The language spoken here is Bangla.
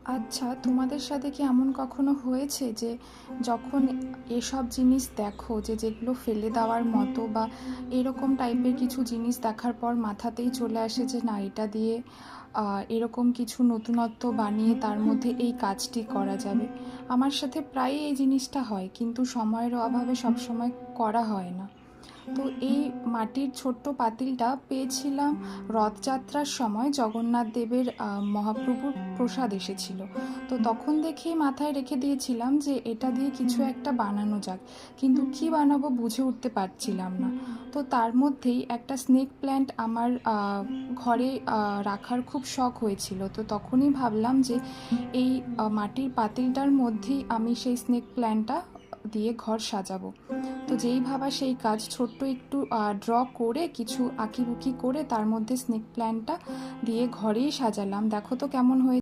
আচ্ছা, তোমাদের সাথে কি এমন কখনো হয়েছে যে যখন এসব জিনিস দেখো, যেগুলো ফেলে দেওয়ার মতো বা এরকম টাইপের কিছু জিনিস দেখার পর মাথাতেই চলে আসে যে না, এটা দিয়ে এরকম কিছু নতুনত্ব বানিয়ে তার মধ্যে এই কাজটি করা যাবে? আমার সাথে প্রায়ই এই জিনিসটা হয়, কিন্তু সময়ের অভাবে সবসময় করা হয় না। তো এই মাটির ছোট্ট পাতিলটা পেয়েছিলাম রথযাত্রার সময়, জগন্নাথ দেবের মহাপ্রভুর প্রসাদ এসেছিল। তো তখন দেখেই মাথায় রেখে দিয়েছিলাম যে এটা দিয়ে কিছু একটা বানানো যাক, কিন্তু কি বানাবো বুঝে উঠতে পারছিলাম না। তো তার মধ্যেই একটা স্নেক প্ল্যান্ট আমার ঘরে রাখার খুব শখ হয়েছিল। তো তখনই ভাবলাম যে এই মাটির পাতিলটার মধ্যেই আমি সেই স্নেক প্ল্যান্টটা দিয়ে ঘর সাজাবো। তো যেই ভাবা সেই কাজ, ছোট্ট একটু ড্র করে কিছু আঁকিবুকি করে তার মধ্যে স্নেক প্ল্যান্টটা দিয়ে ঘরেই সাজালাম। দেখো তো কেমন হয়েছে।